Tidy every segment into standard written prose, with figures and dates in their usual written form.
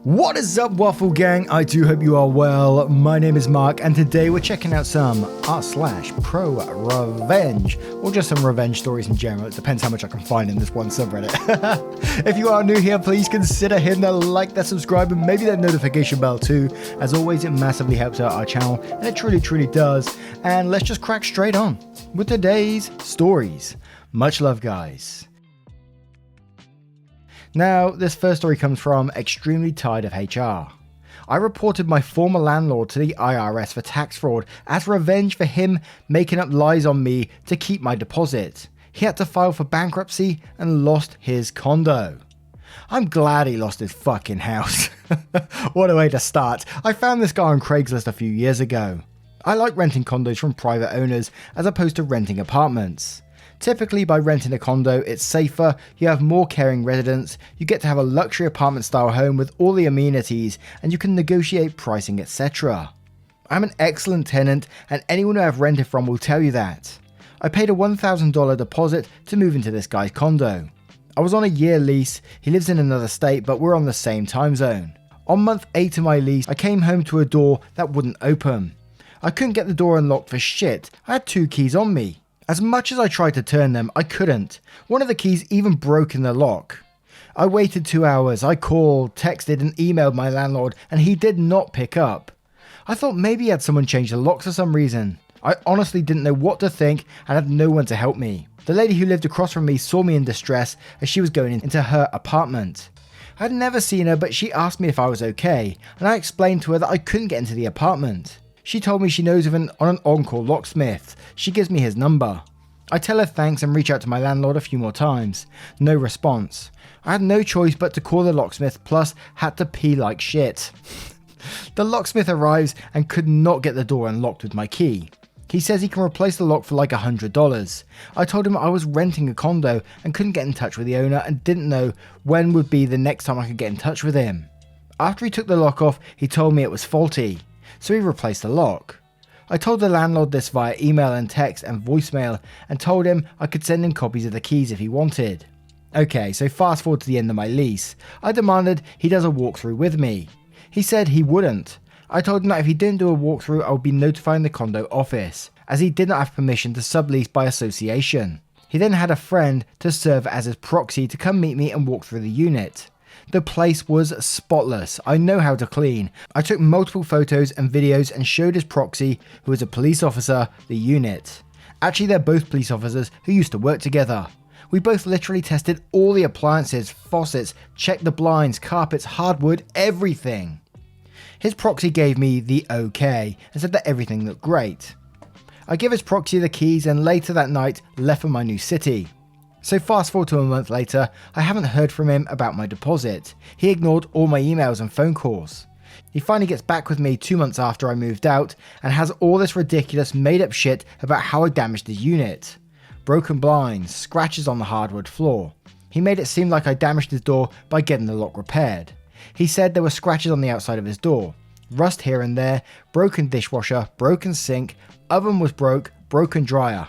What is up, Waffle Gang? I do hope you are well. My name is Mark, and today we're checking out some r/ProRevenge, or just some revenge stories in general. It depends how much I can find in this one subreddit. If you are new here, please consider hitting that like, that subscribe, and maybe that notification bell too. As always, it massively helps out our channel, and it truly does. And let's just crack straight on with today's stories. Much love, guys. Now, this first story comes from Extremely Tired of HR. I reported my former landlord to the IRS for tax fraud as revenge for him making up lies on me to keep my deposit. He had to file for bankruptcy and lost his condo. I'm glad he lost his fucking house. What a way to start. I found this guy on Craigslist a few years ago. I like renting condos from private owners as opposed to renting apartments. Typically, by renting a condo, it's safer, you have more caring residents, you get to have a luxury apartment style home with all the amenities, and you can negotiate pricing, etc. I'm an excellent tenant, and anyone who I've rented from will tell you that. I paid a $1,000 deposit to move into this guy's condo. I was on a year lease, he lives in another state, but we're on the same time zone. On month 8 of my lease, I came home to a door that wouldn't open. I couldn't get the door unlocked for shit, I had 2 keys on me. As much as I tried to turn them, I couldn't. One of the keys even broke in the lock. I waited 2 hours, I called, texted and emailed my landlord, and he did not pick up. I thought maybe he had someone change the lock for some reason. I honestly didn't know what to think and had no one to help me. The lady who lived across from me saw me in distress as she was going into her apartment. I had never seen her, but she asked me if I was okay, and I explained to her that I couldn't get into the apartment. She told me she knows of an on-call locksmith. She gives me his number. I tell her thanks and reach out to my landlord a few more times. No response. I had no choice but to call the locksmith, plus had to pee like shit. The locksmith arrives and could not get the door unlocked with my key. He says he can replace the lock for like $100. I told him I was renting a condo and couldn't get in touch with the owner and didn't know when would be the next time I could get in touch with him. After he took the lock off, he told me it was faulty. So he replaced the lock. I told the landlord this via email and text and voicemail and told him I could send him copies of the keys if he wanted. Okay, so fast forward to the end of my lease. I demanded he does a walkthrough with me. He said he wouldn't. I told him that if he didn't do a walkthrough, I would be notifying the condo office, as he did not have permission to sublease by association. He then had a friend to serve as his proxy to come meet me and walk through the unit. The place was spotless. I know how to clean. I took multiple photos and videos and showed his proxy, who was a police officer, the unit. Actually, they're both police officers who used to work together. We both literally tested all the appliances, faucets, checked the blinds, carpets, hardwood, everything. His proxy gave me the okay and said that everything looked great. I gave his proxy the keys and later that night left for my new city. So fast forward to a month later, I haven't heard from him about my deposit. He ignored all my emails and phone calls. He finally gets back with me 2 months after I moved out and has all this ridiculous made up shit about how I damaged his unit. Broken blinds, scratches on the hardwood floor. He made it seem like I damaged his door by getting the lock repaired. He said there were scratches on the outside of his door, rust here and there, broken dishwasher, broken sink, oven was broken dryer.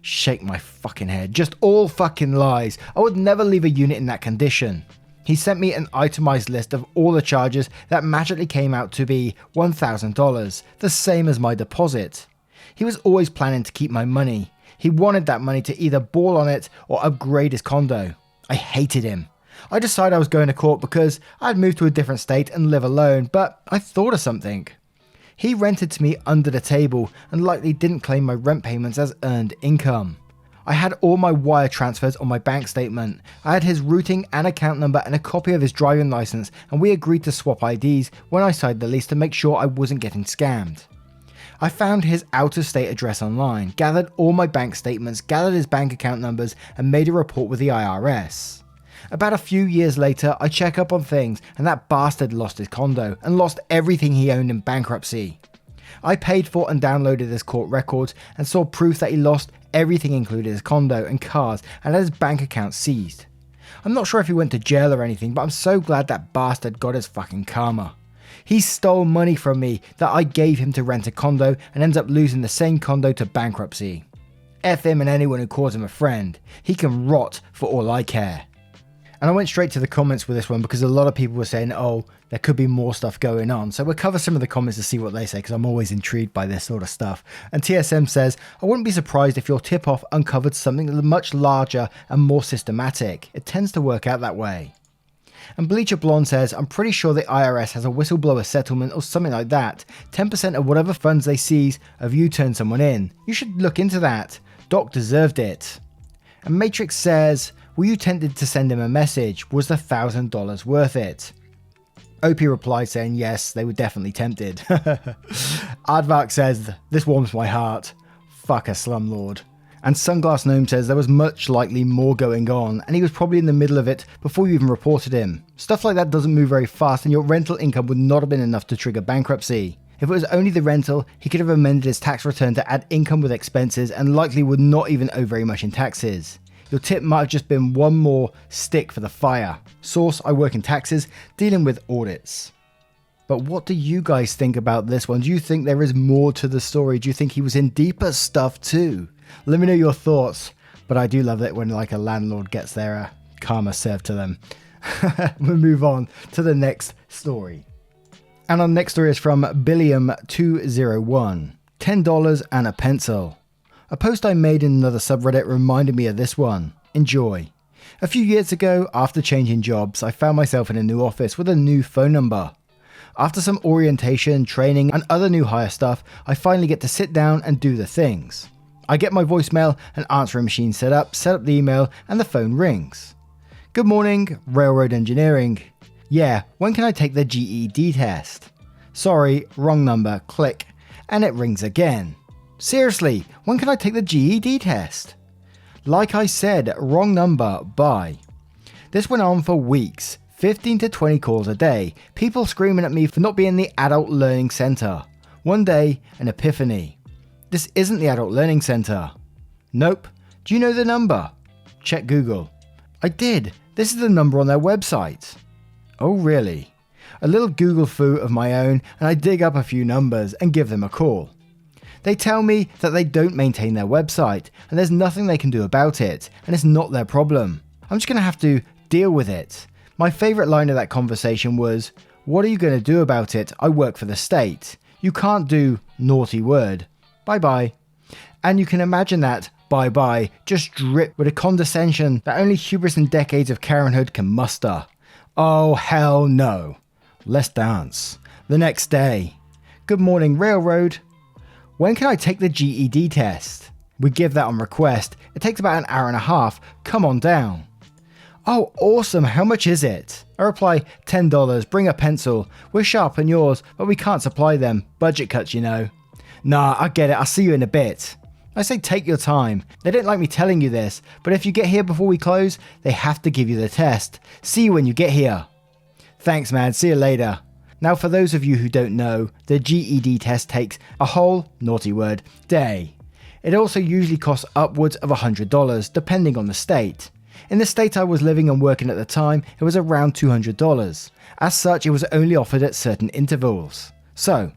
Shake my fucking head. Just all fucking lies. I would never leave a unit in that condition. He sent me an itemized list of all the charges that magically came out to be $1,000, the same as my deposit. He was always planning to keep my money. He wanted that money to either ball on it or upgrade his condo. I hated him. I decided I was going to court because I'd moved to a different state and live alone, but I thought of something. He rented to me under the table and likely didn't claim my rent payments as earned income. I had all my wire transfers on my bank statement. I had his routing and account number and a copy of his driving license, and we agreed to swap IDs when I signed the lease to make sure I wasn't getting scammed. I found his out-of-state address online, gathered all my bank statements, gathered his bank account numbers, and made a report with the IRS. About a few years later, I check up on things and that bastard lost his condo and lost everything he owned in bankruptcy. I paid for and downloaded his court records and saw proof that he lost everything including his condo and cars and had his bank account seized. I'm not sure if he went to jail or anything, but I'm so glad that bastard got his fucking karma. He stole money from me that I gave him to rent a condo and ends up losing the same condo to bankruptcy. F him and anyone who calls him a friend. He can rot for all I care. And I went straight to the comments with this one because a lot of people were saying, oh, there could be more stuff going on. So we'll cover some of the comments to see what they say because I'm always intrigued by this sort of stuff. And TSM says, I wouldn't be surprised if your tip-off uncovered something much larger and more systematic. It tends to work out that way. And Bleacher Blonde says, I'm pretty sure the IRS has a whistleblower settlement or something like that. 10% of whatever funds they seize of you turn someone in. You should look into that. Doc deserved it. And Matrix says, were you tempted to send him a message? Was the $1,000 worth it? OP replied saying yes, they were definitely tempted. Aardvark says, this warms my heart. Fuck a slumlord. And Sunglass Gnome says there was much likely more going on and he was probably in the middle of it before you even reported him. Stuff like that doesn't move very fast and your rental income would not have been enough to trigger bankruptcy. If it was only the rental, he could have amended his tax return to add income with expenses and likely would not even owe very much in taxes. Your tip might have just been one more stick for the fire. Source, I work in taxes, dealing with audits. But what do you guys think about this one? Do you think there is more to the story? Do you think he was in deeper stuff too? Let me know your thoughts. But I do love it when like a landlord gets their karma served to them. We'll move on to the next story. And our next story is from Billiam201. $10 and a pencil. A post I made in another subreddit reminded me of this one. Enjoy. A few years ago, after changing jobs, I found myself in a new office with a new phone number. After some orientation, training, and other new hire stuff, I finally get to sit down and do the things. I get my voicemail and answering machine set up the email, and the phone rings. Good morning, Railroad Engineering. Yeah, when can I take the GED test? Sorry, wrong number, click, and it rings again. Seriously, when can I take the GED test? Like I said, wrong number, bye. This went on for weeks, 15 to 20 calls a day, people screaming at me for not being the Adult Learning Center. One day, an epiphany. This isn't the Adult Learning Center. Nope. Do you know the number? Check Google. I did. This is the number on their website. Oh really? A little Google foo of my own and I dig up a few numbers and give them a call. They tell me that they don't maintain their website and there's nothing they can do about it and it's not their problem. I'm just going to have to deal with it. My favourite line of that conversation was, what are you going to do about it? I work for the state. You can't do naughty word. Bye bye. And you can imagine that bye bye just dripped with a condescension that only hubris and decades of Karenhood can muster. Oh hell no. Let's dance. The next day. Good morning, Railroad. When can I take the GED test? We give that on request. It takes about an hour and a half. Come on down. Oh, awesome. How much is it? I reply, $10. Bring a pencil. We're sharpening yours, but we can't supply them. Budget cuts, you know. Nah, I get it. I'll see you in a bit. I say take your time. They don't like me telling you this, but if you get here before we close, they have to give you the test. See you when you get here. Thanks, man. See you later. Now, for those of you who don't know, the GED test takes a whole, naughty word, day. It also usually costs upwards of $100, depending on the state. In the state I was living and working at the time, it was around $200. As such, it was only offered at certain intervals. So,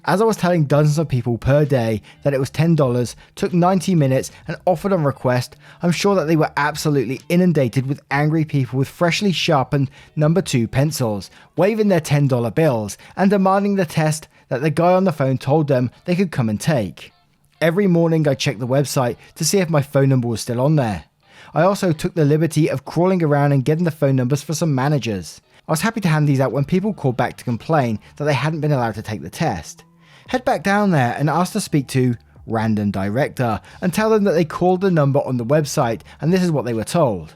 as I was telling dozens of people per day that it was $10, took 90 minutes and offered on request, I'm sure that they were absolutely inundated with angry people with freshly sharpened number 2 pencils, waving their $10 bills and demanding the test that the guy on the phone told them they could come and take. Every morning I checked the website to see if my phone number was still on there. I also took the liberty of crawling around and getting the phone numbers for some managers. I was happy to hand these out when people called back to complain that they hadn't been allowed to take the test. Head back down there and ask to speak to random director and tell them that they called the number on the website and this is what they were told.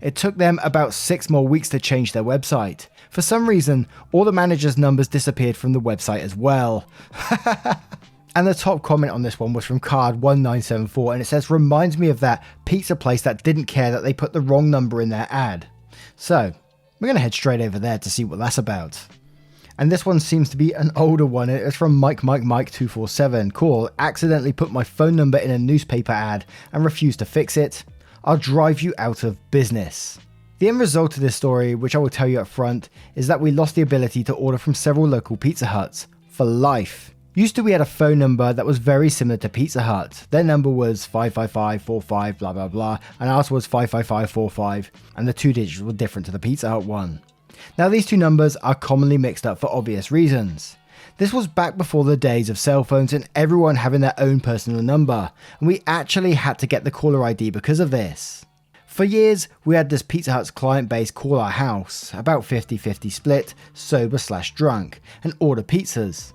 It took them about 6 more weeks to change their website. For some reason, all the managers' numbers disappeared from the website as well. And the top comment on this one was from Card1974 and it says, reminds me of that pizza place that didn't care that they put the wrong number in their ad. So, we're going to head straight over there to see what that's about. And this one seems to be an older one. It's from Mike247. Cool. Accidentally put my phone number in a newspaper ad and refused to fix it. I'll drive you out of business. The end result of this story, which I will tell you up front, is that we lost the ability to order from several local Pizza Huts for life. Used to we had a phone number that was very similar to Pizza Hut. Their number was 55545 blah blah blah, and ours was 55545, and the 2 digits were different to the Pizza Hut one. Now these 2 numbers are commonly mixed up for obvious reasons. This was back before the days of cell phones and everyone having their own personal number, and we actually had to get the caller ID because of this. For years, we had this Pizza Hut's client base call our house, about 50-50 split, sober/drunk, and order pizzas.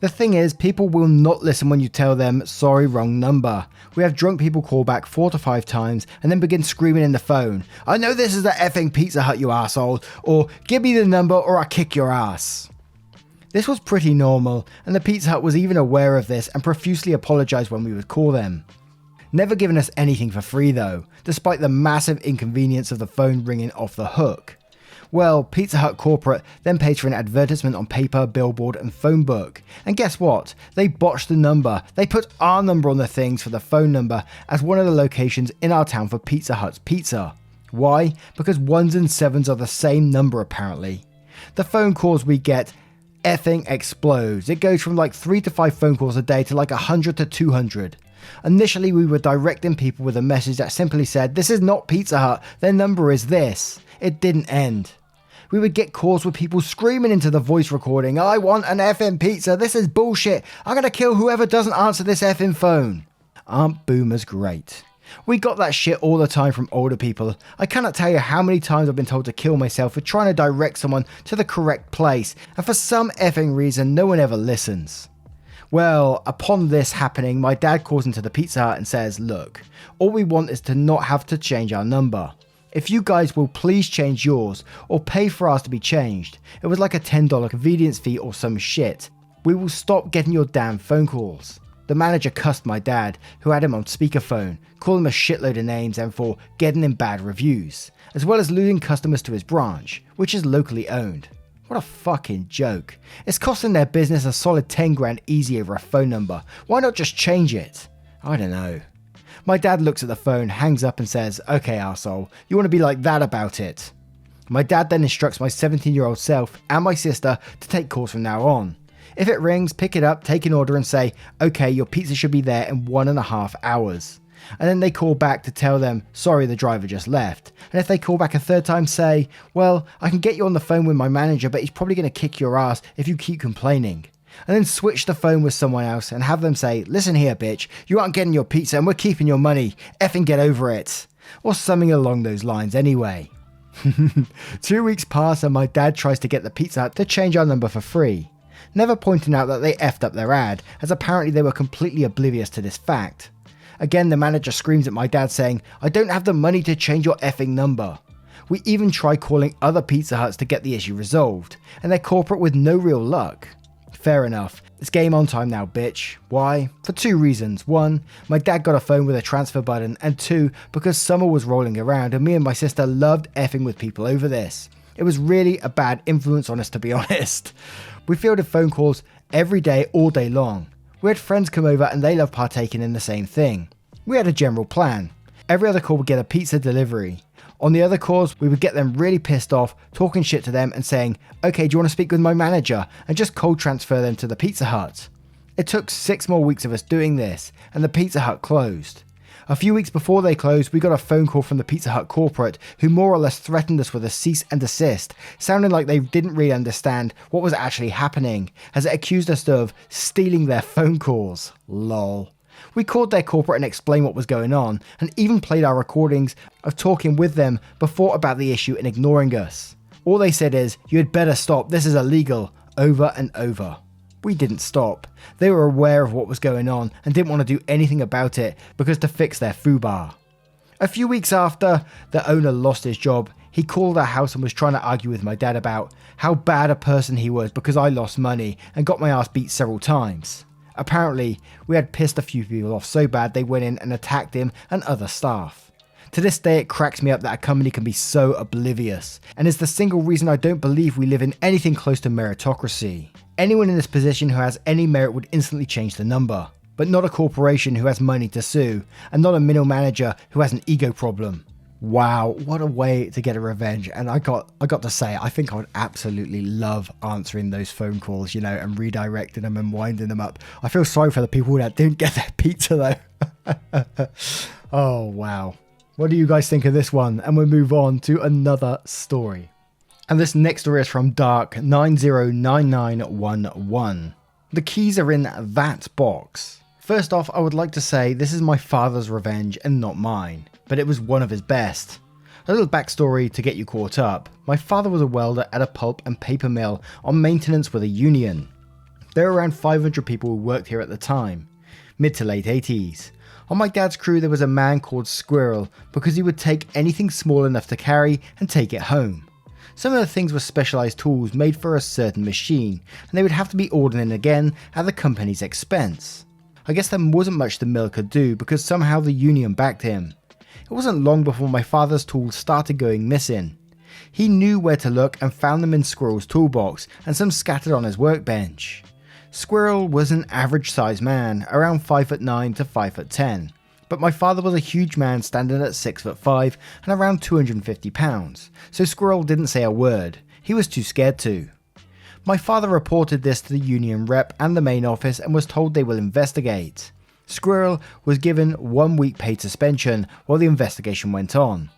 The thing is, people will not listen when you tell them, sorry, wrong number. We have drunk people call back 4 to 5 times and then begin screaming in the phone, I know this is the effing Pizza Hut, you asshole, or give me the number or I'll kick your ass. This was pretty normal, and the Pizza Hut was even aware of this and profusely apologised when we would call them. Never giving us anything for free though, despite the massive inconvenience of the phone ringing off the hook. Well, Pizza Hut corporate then pays for an advertisement on paper, billboard and phone book. And guess what? They botched the number. They put our number on the things for the phone number as one of the locations in our town for Pizza Hut's pizza. Why? Because 1s and 7s are the same number apparently. The phone calls we get effing explodes. It goes from like 3 to 5 phone calls a day to like 100 to 200. Initially we were directing people with a message that simply said, this is not Pizza Hut, their number is this. It didn't end. We would get calls with people screaming into the voice recording, I want an effing pizza, this is bullshit, I'm gonna kill whoever doesn't answer this effing phone. Aren't boomers great? We got that shit all the time from older people. I cannot tell you how many times I've been told to kill myself for trying to direct someone to the correct place, and for some effing reason no one ever listens. Well, upon this happening, my dad calls into the Pizza Hut and says, look, all we want is to not have to change our number. If you guys will please change yours, or pay for ours to be changed, it was like a $10 convenience fee or some shit, we will stop getting your damn phone calls. The manager cussed my dad, who had him on speakerphone, calling him a shitload of names and for getting him bad reviews, as well as losing customers to his branch, which is locally owned. What a fucking joke. It's costing their business a solid 10 grand easy over a phone number. Why not just change it? I don't know. My dad looks at the phone, hangs up and says, okay arsehole, you want to be like that about it. My dad then instructs my 17-year-old self and my sister to take calls from now on. If it rings, pick it up, take an order and say, okay, your pizza should be there in 1.5 hours. And then they call back to tell them, sorry, the driver just left. And if they call back a 3rd time, say, well, I can get you on the phone with my manager, but he's probably going to kick your ass if you keep complaining. And then switch the phone with someone else and have them say, listen here, bitch, you aren't getting your pizza and we're keeping your money. Effing get over it. Or something along those lines anyway. 2 weeks pass and my dad tries to get the Pizza Hut to change our number for free. Never pointing out that they effed up their ad, as apparently they were completely oblivious to this fact. Again, the manager screams at my dad saying, I don't have the money to change your effing number. We even try calling other Pizza Huts to get the issue resolved, and they're corporate with no real luck. Fair enough, it's game on time now, bitch. Why? For 2 reasons. 1, my dad got a phone with a transfer button, and 2, because summer was rolling around and me and my sister loved effing with people over this. It was really a bad influence on us, to be honest. We fielded phone calls every day, all day long. We had friends come over and they loved partaking in the same thing. We had a general plan. Every other call would get a pizza delivery. On the other calls, we would get them really pissed off, talking shit to them and saying, okay, do you want to speak with my manager? And just cold transfer them to the Pizza Hut. It took 6 more weeks of us doing this, and the Pizza Hut closed. A few weeks before they closed, we got a phone call from the Pizza Hut corporate, who more or less threatened us with a cease and desist, sounding like they didn't really understand what was actually happening, as it accused us of stealing their phone calls. Lol. We called their corporate and explained what was going on, and even played our recordings of talking with them before about the issue and ignoring us. All they said is, you had better stop, this is illegal, over and over. We didn't stop. They were aware of what was going on and didn't want to do anything about it because to fix their foobar. A few weeks after the owner lost his job, he called our house and was trying to argue with my dad about how bad a person he was because I lost money and got my ass beat several times. Apparently, we had pissed a few people off so bad they went in and attacked him and other staff. To this day, it cracks me up that a company can be so oblivious, and is the single reason I don't believe we live in anything close to meritocracy. Anyone in this position who has any merit would instantly change the number, but not a corporation who has money to sue, and not a middle manager who has an ego problem. Wow, what a way to get a revenge. And I got to say, I think I would absolutely love answering those phone calls, and redirecting them and winding them up. I feel sorry for the people that didn't get their pizza though. Oh, wow. What do you guys think of this one? And we'll move on to another story. And this next story is from Dark909911. The keys are in that box. First off, I would like to say this is my father's revenge and not mine, but it was one of his best. A little backstory to get you caught up. My father was a welder at a pulp and paper mill on maintenance with a union. There were around 500 people who worked here at the time, mid to late 80s. On my dad's crew there was a man called Squirrel because he would take anything small enough to carry and take it home. Some of the things were specialised tools made for a certain machine, and they would have to be ordered in again at the company's expense. I guess there wasn't much the mill could do because somehow the union backed him. It wasn't long before my father's tools started going missing. He knew where to look and found them in Squirrel's toolbox and some scattered on his workbench. Squirrel was an average sized man, around 5'9" to 5'10", but my father was a huge man standing at 6'5" and around 250 pounds, so Squirrel didn't say a word. He was too scared to. My father reported this to the union rep and the main office and was told they will investigate. Squirrel was given 1 week paid suspension while the investigation went on.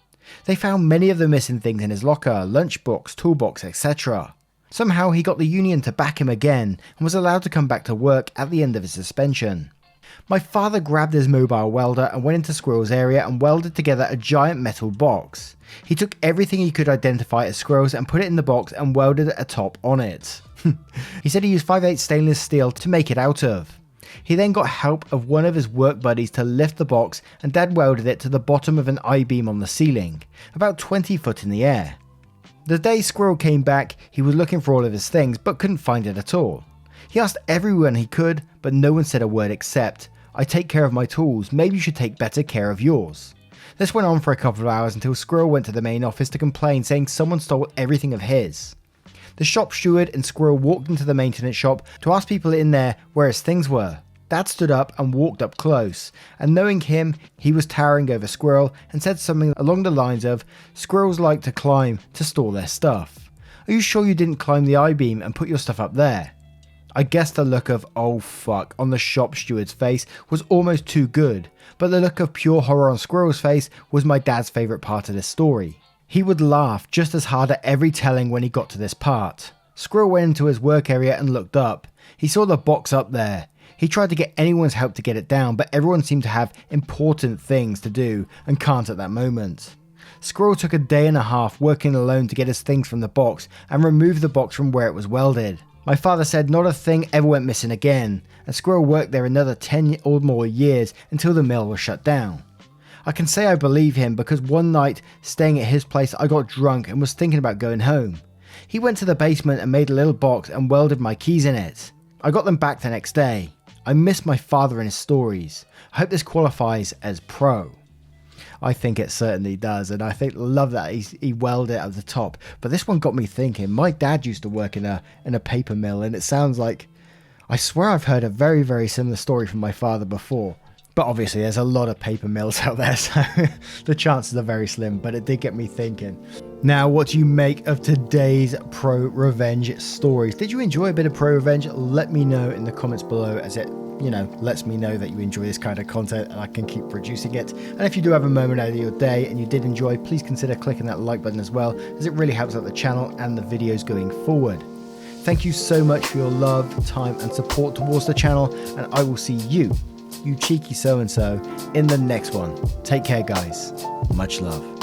They found many of the missing things in his locker, lunchbox, toolbox, etc. Somehow he got the union to back him again and was allowed to come back to work at the end of his suspension. My father grabbed his mobile welder and went into Squirrel's area and welded together a giant metal box. He took everything he could identify as Squirrel's and put it in the box and welded a top on it. He said he used 5/8 stainless steel to make it out of. He then got help of one of his work buddies to lift the box, and Dad welded it to the bottom of an I-beam on the ceiling, about 20 foot in the air. The day Squirrel came back, he was looking for all of his things but couldn't find it at all. He asked everyone he could, but no one said a word except, "I take care of my tools, maybe you should take better care of yours." This went on for a couple of hours until Squirrel went to the main office to complain, saying someone stole everything of his. The shop steward and Squirrel walked into the maintenance shop to ask people in there where his things were. Dad stood up and walked up close, and knowing him, he was towering over Squirrel and said something along the lines of, "Squirrels like to climb to store their stuff. Are you sure you didn't climb the I-beam and put your stuff up there?" I guess the look of "oh fuck" on the shop steward's face was almost too good, but the look of pure horror on Squirrel's face was my dad's favourite part of this story. He would laugh just as hard at every telling when he got to this part. Squirrel went into his work area and looked up. He saw the box up there. He tried to get anyone's help to get it down, but everyone seemed to have important things to do and can't at that moment. Squirrel took a day and a half working alone to get his things from the box and remove the box from where it was welded. My father said not a thing ever went missing again, and Squirrel worked there another 10 or more years until the mill was shut down. I can say I believe him because one night, staying at his place, I got drunk and was thinking about going home. He went to the basement and made a little box and welded my keys in it. I got them back the next day. I miss my father and his stories. I hope this qualifies as pro. I think it certainly does, and I love that he welded it at the top. But this one got me thinking. My dad used to work in a paper mill, and it sounds like, I swear I've heard a very, very similar story from my father before. But obviously there's a lot of paper mills out there, so the chances are very slim, but it did get me thinking. Now, what do you make of today's ProRevenge stories? Did you enjoy a bit of ProRevenge? Let me know in the comments below, as it, lets me know that you enjoy this kind of content and I can keep producing it. And if you do have a moment out of your day and you did enjoy, please consider clicking that like button as well, as it really helps out the channel and the videos going forward. Thank you so much for your love, time and support towards the channel, and I will see you cheeky so-and-so, in the next one. Take care, guys. Much love.